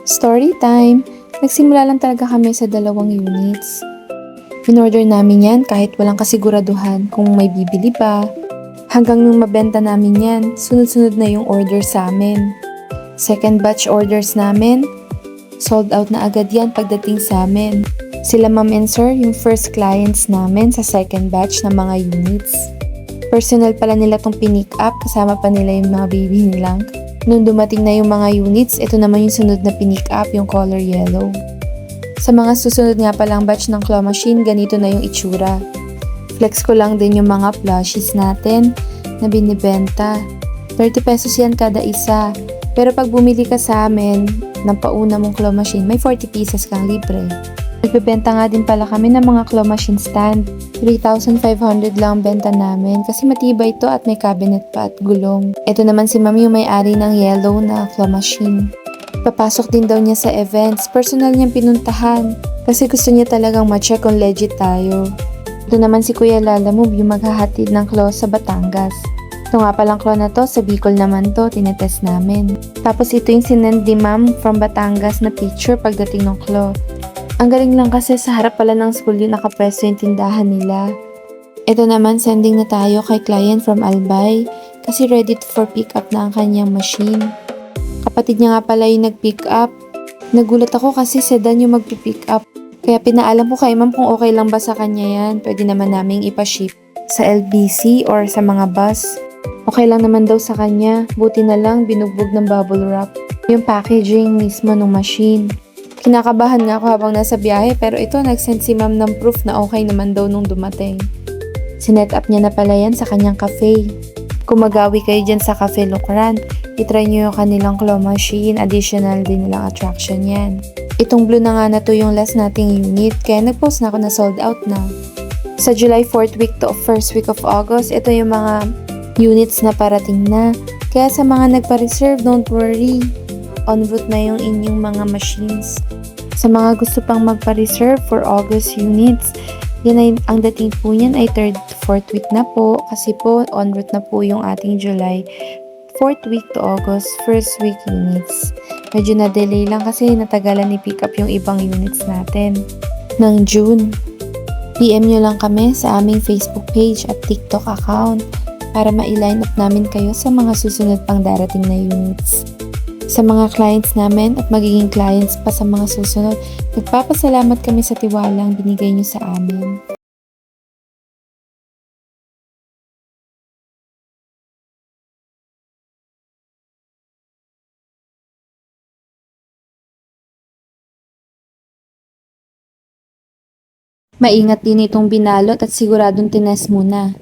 Story time! Nagsimula lang talaga kami sa 2 units. In-order namin yan kahit walang kasiguraduhan kung may bibili ba. Hanggang nung mabenta namin yan, sunod-sunod na yung order sa amin. Second batch orders namin, sold out na agad yan pagdating sa amin. Sila ma'am and sir, yung first clients namin sa second batch ng mga units. Personal pala nila tong pinick up, kasama pa nila yung mga baby nilang. Nung dumating na yung mga units, ito naman yung sunod na pinick up, yung color yellow. Sa mga susunod nga palang batch ng claw machine, ganito na yung itsura. Flex ko lang din yung mga plushies natin na binibenta. 30 pesos yan kada isa. Pero pag bumili ka sa amin ng pauna mong claw machine, may 40 pieces kang libre. Nagbebenta nga din pala kami ng mga claw machine stand. 3,500 lang benta namin kasi matibay ito at may cabinet pa at gulong. Ito naman si mami yung may-ari ng yellow na claw machine. Papasok din daw niya sa events. Personal niyang pinuntahan kasi gusto niya talagang ma-check kung legit tayo. Ito naman si Kuya Lalamove yung maghahatid ng claw sa Batangas. Ito nga palang claw na to, sa Bicol naman to, tinetest namin. Tapos ito yung sinend ni ma'am from Batangas na picture pagdating ng claw. Ang galing lang kasi sa harap pala ng school yung nakapwesto yung tindahan nila. Ito naman, sending na tayo kay client from Albay kasi ready for pick up na ang kanyang machine. Kapatid niya nga pala yung nag-pick up. Nagulat ako kasi sedan yung mag-pick up. Kaya pinaalam ko kay ma'am kung okay lang ba sa kanya yan. Pwede naman naming ipaship sa LBC or sa mga bus. Okay lang naman daw sa kanya. Buti na lang binugbog ng bubble wrap yung packaging mismo ng machine. Kinakabahan nga ako habang nasa biyahe pero ito nag-send si ma'am ng proof na okay naman daw nung dumating. Sinet up niya na pala yan sa kanyang cafe. Kung magawi kayo dyan sa Cafe Lucran, itry nyo yung kanilang claw machine, additional din nilang attraction yan. Itong blue na nga na to yung last nating unit kaya nag-post na ako na sold out na. Sa July 4th week to 1st week of August, ito yung mga units na parating na. Kaya sa mga nagpa-reserve, don't worry. En route na yung inyong mga machines. Sa mga gusto pang magpa-reserve for August units, yan ay, ang dating po niyan ay 3rd to 4th week na po kasi po en route na po yung ating July 4th week to August 1st week units. Medyo na-delay lang kasi natagalan ni pick up yung ibang units natin. Ng June, PM nyo lang kami sa aming Facebook page at TikTok account para ma-line up namin kayo sa mga susunod pang darating na units. Sa mga clients namin at magiging clients pa sa mga susunod, nagpapasalamat kami sa tiwalang binigay nyo sa amin. Maingat din itong binalot at siguradong tinest muna.